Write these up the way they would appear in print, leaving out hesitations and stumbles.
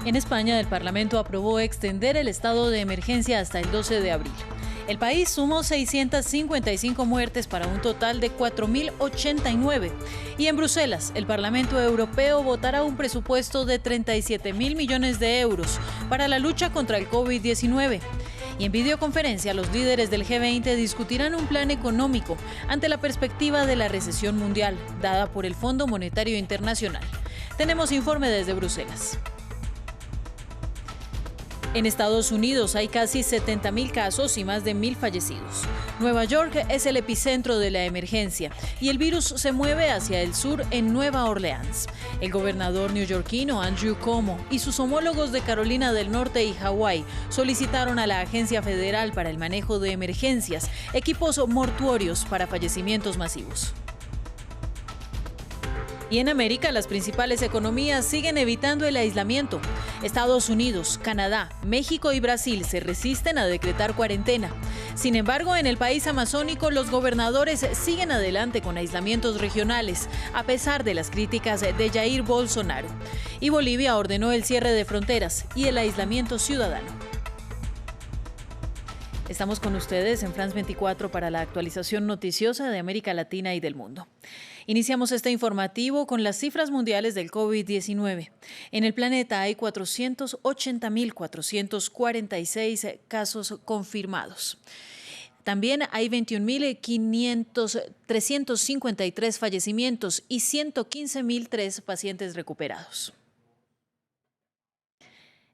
En España, el Parlamento aprobó extender el estado de emergencia hasta el 12 de abril. El país sumó 655 muertes para un total de 4.089. Y en Bruselas, el Parlamento Europeo votará un presupuesto de 37.000 millones de euros para la lucha contra el COVID-19. Y en videoconferencia, los líderes del G20 discutirán un plan económico ante la perspectiva de la recesión mundial, dada por el Fondo Monetario Internacional. Tenemos informe desde Bruselas. En Estados Unidos hay casi 70.000 casos y más de 1.000 fallecidos. Nueva York es el epicentro de la emergencia y el virus se mueve hacia el sur en Nueva Orleans. El gobernador neoyorquino Andrew Cuomo y sus homólogos de Carolina del Norte y Hawái solicitaron a la Agencia Federal para el Manejo de Emergencias equipos mortuorios para fallecimientos masivos. Y en América, las principales economías siguen evitando el aislamiento. Estados Unidos, Canadá, México y Brasil se resisten a decretar cuarentena. Sin embargo, en el país amazónico, los gobernadores siguen adelante con aislamientos regionales, a pesar de las críticas de Jair Bolsonaro. Y Bolivia ordenó el cierre de fronteras y el aislamiento ciudadano. Estamos con ustedes en France 24 para la actualización noticiosa de América Latina y del mundo. Iniciamos este informativo con las cifras mundiales del COVID-19. En el planeta hay 480.446 casos confirmados. También hay 21.353 fallecimientos y 115.003 pacientes recuperados.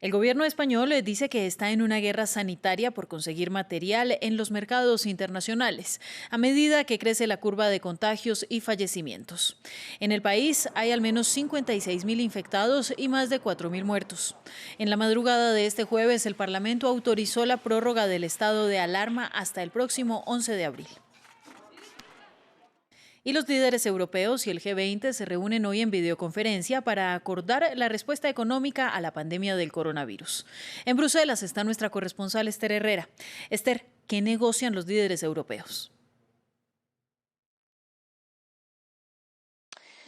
El gobierno español dice que está en una guerra sanitaria por conseguir material en los mercados internacionales, a medida que crece la curva de contagios y fallecimientos. En el país hay al menos 56.000 infectados y más de 4.000 muertos. En la madrugada de este jueves, el Parlamento autorizó la prórroga del estado de alarma hasta el próximo 11 de abril. Y los líderes europeos y el G20 se reúnen hoy en videoconferencia para acordar la respuesta económica a la pandemia del coronavirus. En Bruselas está nuestra corresponsal Esther Herrera. Esther, ¿qué negocian los líderes europeos?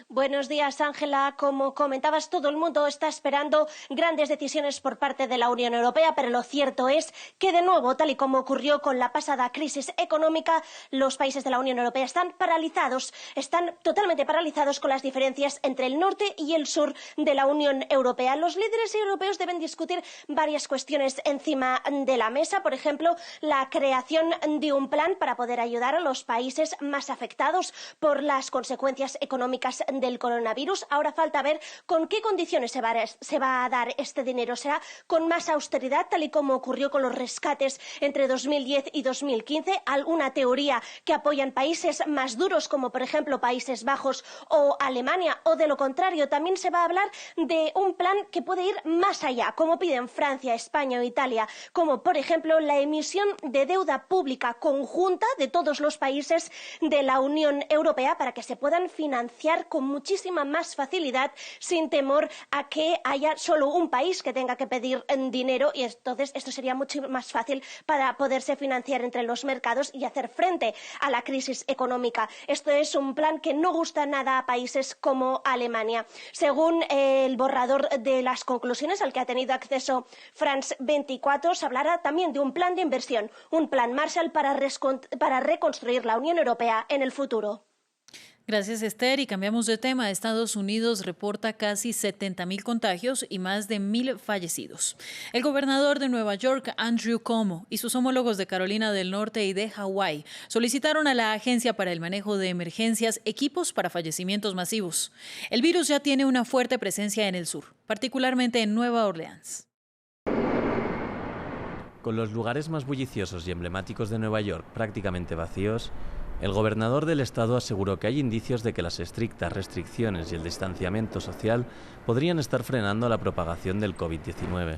Buenos días, Ángela. Como comentabas, todo el mundo está esperando grandes decisiones por parte de la Unión Europea, pero lo cierto es que, de nuevo, tal y como ocurrió con la pasada crisis económica, los países de la Unión Europea están paralizados, están totalmente paralizados con las diferencias entre el norte y el sur de la Unión Europea. Los líderes europeos deben discutir varias cuestiones encima de la mesa, por ejemplo, la creación de un plan para poder ayudar a los países más afectados por las consecuencias económicas del coronavirus. Ahora falta ver con qué condiciones se va a dar este dinero. ¿Será con más austeridad, tal y como ocurrió con los rescates entre 2010 y 2015? ¿Alguna teoría que apoyan países más duros, como por ejemplo Países Bajos o Alemania? O de lo contrario, también se va a hablar de un plan que puede ir más allá, como piden Francia, España o Italia, como por ejemplo la emisión de deuda pública conjunta de todos los países de la Unión Europea para que se puedan financiar con muchísima más facilidad, sin temor a que haya solo un país que tenga que pedir dinero, y entonces esto sería mucho más fácil para poderse financiar entre los mercados y hacer frente a la crisis económica. Esto es un plan que no gusta nada a países como Alemania. Según el borrador de las conclusiones al que ha tenido acceso France 24, se hablará también de un plan de inversión, un plan Marshall para reconstruir la Unión Europea en el futuro. Gracias, Esther. Y cambiamos de tema. Estados Unidos reporta casi 70.000 contagios y más de 1.000 fallecidos. El gobernador de Nueva York, Andrew Cuomo, y sus homólogos de Carolina del Norte y de Hawái solicitaron a la Agencia para el Manejo de Emergencias equipos para fallecimientos masivos. El virus ya tiene una fuerte presencia en el sur, particularmente en Nueva Orleans. Con los lugares más bulliciosos y emblemáticos de Nueva York prácticamente vacíos, el gobernador del estado aseguró que hay indicios de que las estrictas restricciones y el distanciamiento social podrían estar frenando la propagación del COVID-19.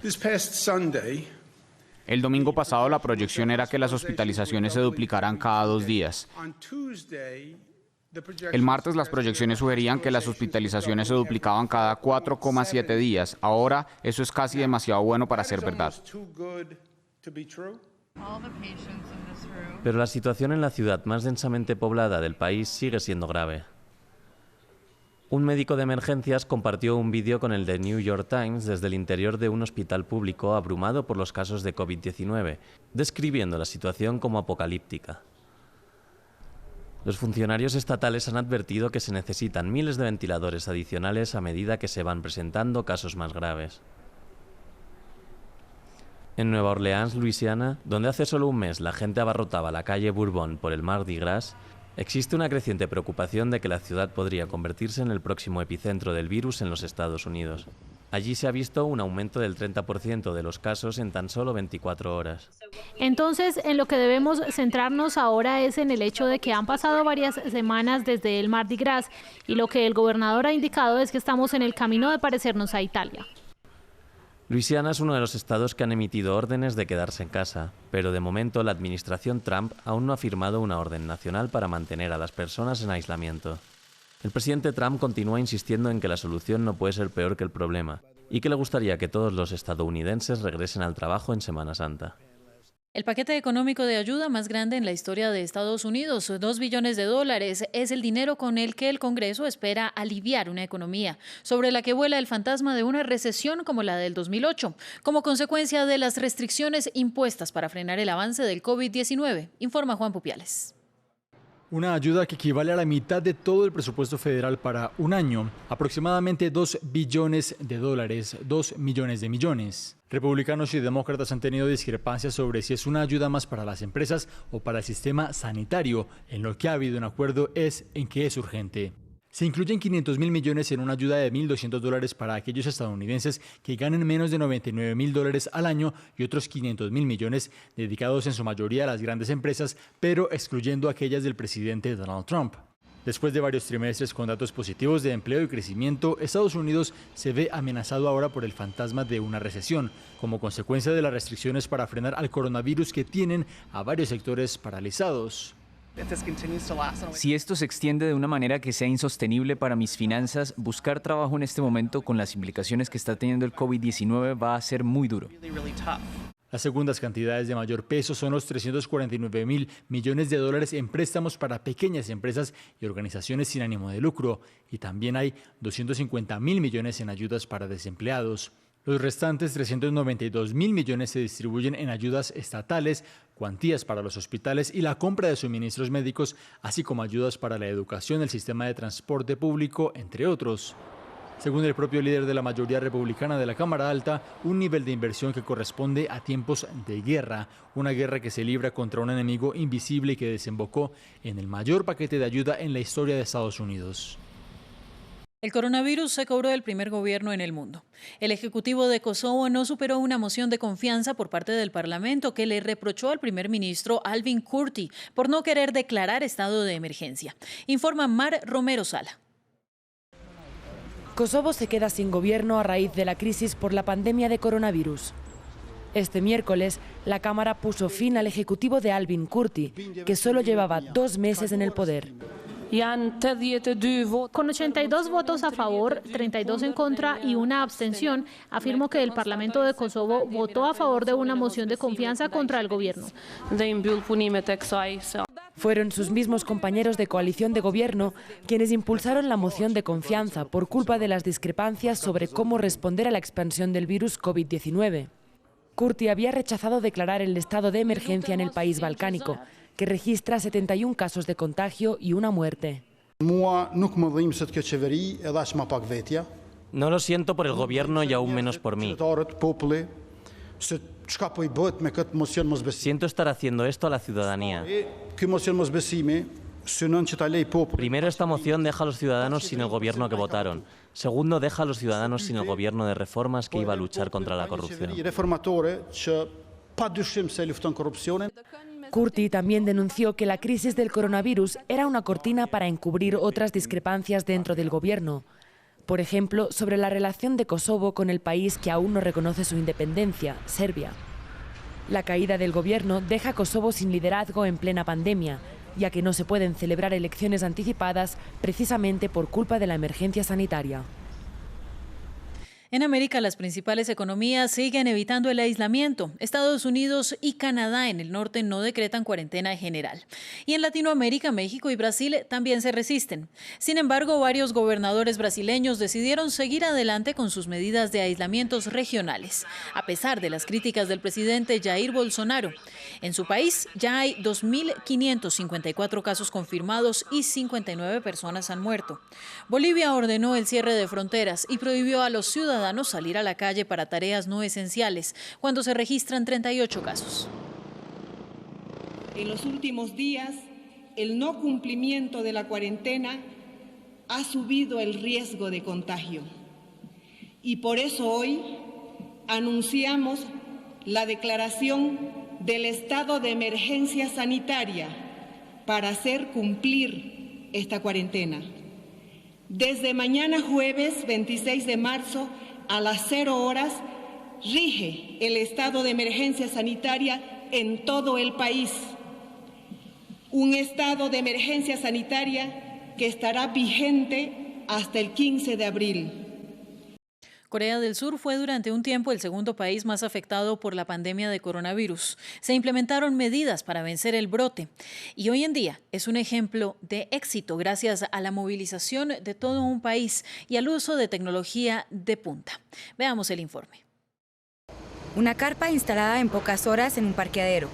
El domingo pasado la proyección era que las hospitalizaciones se duplicaran cada 2 días. El martes las proyecciones sugerían que las hospitalizaciones se duplicaban cada 4,7 días. Ahora eso es casi demasiado bueno para ser verdad. Pero la situación en la ciudad más densamente poblada del país sigue siendo grave. Un médico de emergencias compartió un vídeo con el The New York Times desde el interior de un hospital público abrumado por los casos de COVID-19, describiendo la situación como apocalíptica. Los funcionarios estatales han advertido que se necesitan miles de ventiladores adicionales a medida que se van presentando casos más graves. En Nueva Orleans, Luisiana, donde hace solo un mes la gente abarrotaba la calle Bourbon por el Mardi Gras, existe una creciente preocupación de que la ciudad podría convertirse en el próximo epicentro del virus en los Estados Unidos. Allí se ha visto un aumento del 30% de los casos en tan solo 24 horas. Entonces, en lo que debemos centrarnos ahora es en el hecho de que han pasado varias semanas desde el Mardi Gras y lo que el gobernador ha indicado es que estamos en el camino de parecernos a Italia. Luisiana es uno de los estados que han emitido órdenes de quedarse en casa, pero de momento la administración Trump aún no ha firmado una orden nacional para mantener a las personas en aislamiento. El presidente Trump continúa insistiendo en que la solución no puede ser peor que el problema y que le gustaría que todos los estadounidenses regresen al trabajo en Semana Santa. El paquete económico de ayuda más grande en la historia de Estados Unidos, $2 billones, es el dinero con el que el Congreso espera aliviar una economía sobre la que vuela el fantasma de una recesión como la del 2008, como consecuencia de las restricciones impuestas para frenar el avance del COVID-19, informa Juan Pupiales. Una ayuda que equivale a la mitad de todo el presupuesto federal para un año, aproximadamente $2 billones, 2 millones de millones. Republicanos y demócratas han tenido discrepancias sobre si es una ayuda más para las empresas o para el sistema sanitario. En lo que ha habido un acuerdo es en que es urgente. Se incluyen $500.000 millones en una ayuda de $1.200 para aquellos estadounidenses que ganen menos de $99.000 al año y otros $500.000 millones dedicados en su mayoría a las grandes empresas, pero excluyendo aquellas del presidente Donald Trump. Después de varios trimestres con datos positivos de empleo y crecimiento, Estados Unidos se ve amenazado ahora por el fantasma de una recesión, como consecuencia de las restricciones para frenar al coronavirus que tienen a varios sectores paralizados. Si esto se extiende de una manera que sea insostenible para mis finanzas, buscar trabajo en este momento con las implicaciones que está teniendo el COVID-19 va a ser muy duro. Las segundas cantidades de mayor peso son los $349.000 millones en préstamos para pequeñas empresas y organizaciones sin ánimo de lucro, y también hay $250.000 millones en ayudas para desempleados. Los restantes $392.000 millones se distribuyen en ayudas estatales, cuantías para los hospitales y la compra de suministros médicos, así como ayudas para la educación, el sistema de transporte público, entre otros. Según el propio líder de la mayoría republicana de la Cámara Alta, un nivel de inversión que corresponde a tiempos de guerra, una guerra que se libra contra un enemigo invisible y que desembocó en el mayor paquete de ayuda en la historia de Estados Unidos. El coronavirus se cobró el primer gobierno en el mundo. El Ejecutivo de Kosovo no superó una moción de confianza por parte del Parlamento que le reprochó al primer ministro Albin Kurti por no querer declarar estado de emergencia. Informa Mar Romero Sala. Kosovo se queda sin gobierno a raíz de la crisis por la pandemia de coronavirus. Este miércoles, la Cámara puso fin al ejecutivo de Albin Kurti, que solo llevaba 2 meses en el poder. Con 82 votos a favor, 32 en contra y una abstención, afirmo que el Parlamento de Kosovo votó a favor de una moción de confianza contra el gobierno. Fueron sus mismos compañeros de coalición de gobierno quienes impulsaron la moción de confianza por culpa de las discrepancias sobre cómo responder a la expansión del virus COVID-19. Kurti había rechazado declarar el estado de emergencia en el país balcánico, que registra 71 casos de contagio y una muerte. No lo siento por el gobierno y aún menos por mí. Siento estar haciendo esto a la ciudadanía. Primero, esta moción deja a los ciudadanos sin el gobierno que votaron. Segundo, deja a los ciudadanos sin el gobierno de reformas que iba a luchar contra la corrupción. Kurti también denunció que la crisis del coronavirus era una cortina para encubrir otras discrepancias dentro del gobierno. Por ejemplo, sobre la relación de Kosovo con el país que aún no reconoce su independencia, Serbia. La caída del gobierno deja a Kosovo sin liderazgo en plena pandemia, ya que no se pueden celebrar elecciones anticipadas precisamente por culpa de la emergencia sanitaria. En América, las principales economías siguen evitando el aislamiento. Estados Unidos y Canadá en el norte no decretan cuarentena general. Y en Latinoamérica, México y Brasil también se resisten. Sin embargo, varios gobernadores brasileños decidieron seguir adelante con sus medidas de aislamientos regionales, a pesar de las críticas del presidente Jair Bolsonaro. En su país ya hay 2.554 casos confirmados y 59 personas han muerto. Bolivia ordenó el cierre de fronteras y prohibió a los ciudadanos salir a la calle para tareas no esenciales cuando se registran 38 casos. En los últimos días, el no cumplimiento de la cuarentena ha subido el riesgo de contagio. Y por eso hoy anunciamos la declaración del estado de emergencia sanitaria para hacer cumplir esta cuarentena. Desde mañana jueves 26 de marzo a las 0 horas rige el estado de emergencia sanitaria en todo el país. Un estado de emergencia sanitaria que estará vigente hasta el 15 de abril. Corea del Sur fue durante un tiempo el segundo país más afectado por la pandemia de coronavirus. Se implementaron medidas para vencer el brote y hoy en día es un ejemplo de éxito gracias a la movilización de todo un país y al uso de tecnología de punta. Veamos el informe. Una carpa instalada en pocas horas en un parqueadero.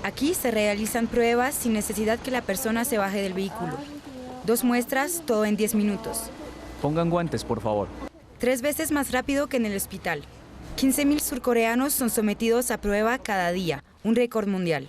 Aquí se realizan pruebas sin necesidad que la persona se baje del vehículo. 2 muestras, todo en 10 minutos. Pongan guantes, por favor. 3 veces más rápido que en el hospital. 15.000 surcoreanos son sometidos a prueba cada día, un récord mundial.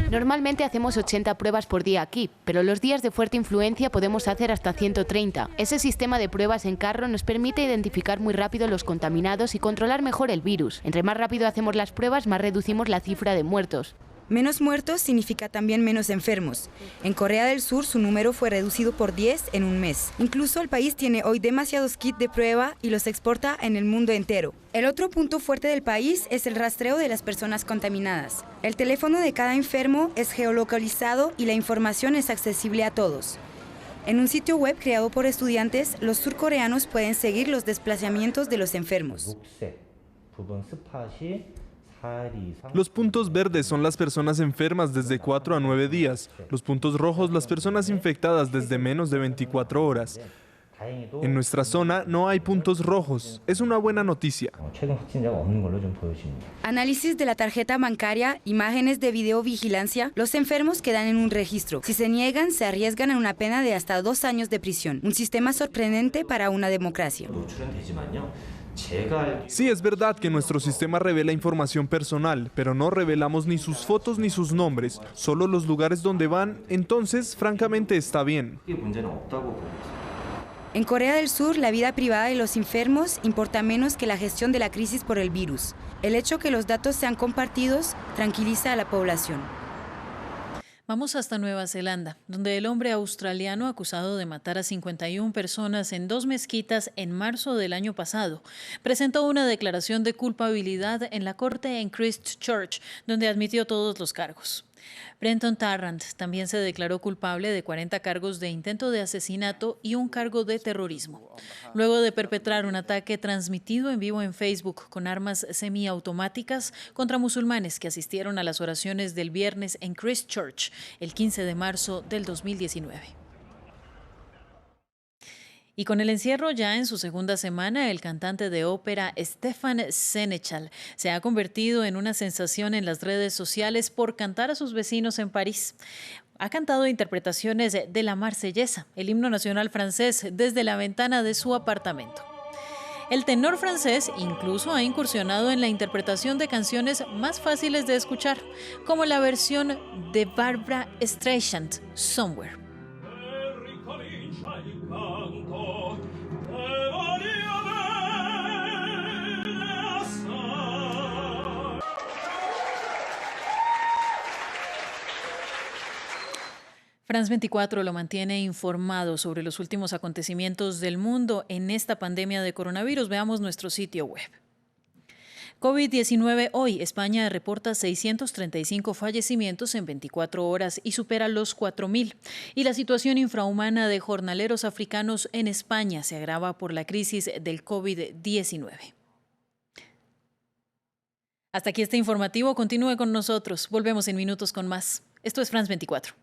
Normalmente hacemos 80 pruebas por día aquí, pero los días de fuerte influencia podemos hacer hasta 130. Ese sistema de pruebas en carro nos permite identificar muy rápido los contaminados y controlar mejor el virus. Entre más rápido hacemos las pruebas, más reducimos la cifra de muertos. Menos muertos significa también menos enfermos. En Corea del Sur su número fue reducido por 10 en un mes. Incluso el país tiene hoy demasiados kits de prueba y los exporta en el mundo entero. El otro punto fuerte del país es el rastreo de las personas contaminadas. El teléfono de cada enfermo es geolocalizado y la información es accesible a todos. En un sitio web creado por estudiantes, los surcoreanos pueden seguir los desplazamientos de los enfermos. Los puntos verdes son las personas enfermas desde 4 a 9 días. Los puntos rojos, las personas infectadas desde menos de 24 horas. En nuestra zona no hay puntos rojos. Es una buena noticia. Análisis de la tarjeta bancaria, imágenes de videovigilancia. Los enfermos quedan en un registro. Si se niegan, se arriesgan a una pena de hasta 2 años de prisión. Un sistema sorprendente para una democracia. Sí, es verdad que nuestro sistema revela información personal, pero no revelamos ni sus fotos ni sus nombres, solo los lugares donde van, entonces, francamente, está bien. En Corea del Sur, la vida privada de los enfermos importa menos que la gestión de la crisis por el virus. El hecho que los datos sean compartidos tranquiliza a la población. Vamos hasta Nueva Zelanda, donde el hombre australiano acusado de matar a 51 personas en 2 mezquitas en marzo del año pasado presentó una declaración de culpabilidad en la corte en Christchurch, donde admitió todos los cargos. Brenton Tarrant también se declaró culpable de 40 cargos de intento de asesinato y un cargo de terrorismo, luego de perpetrar un ataque transmitido en vivo en Facebook con armas semiautomáticas contra musulmanes que asistieron a las oraciones del viernes en Christchurch el 15 de marzo del 2019. Y con el encierro ya en su segunda semana, el cantante de ópera Stefan Senechal se ha convertido en una sensación en las redes sociales por cantar a sus vecinos en París. Ha cantado interpretaciones de la Marsellesa, el himno nacional francés, desde la ventana de su apartamento. El tenor francés incluso ha incursionado en la interpretación de canciones más fáciles de escuchar, como la versión de Barbra Streisand, Somewhere. France 24 lo mantiene informado sobre los últimos acontecimientos del mundo en esta pandemia de coronavirus. Veamos nuestro sitio web. COVID-19 hoy. España reporta 635 fallecimientos en 24 horas y supera los 4.000. Y la situación infrahumana de jornaleros africanos en España se agrava por la crisis del COVID-19. Hasta aquí este informativo. Continúe con nosotros. Volvemos en minutos con más. Esto es France 24.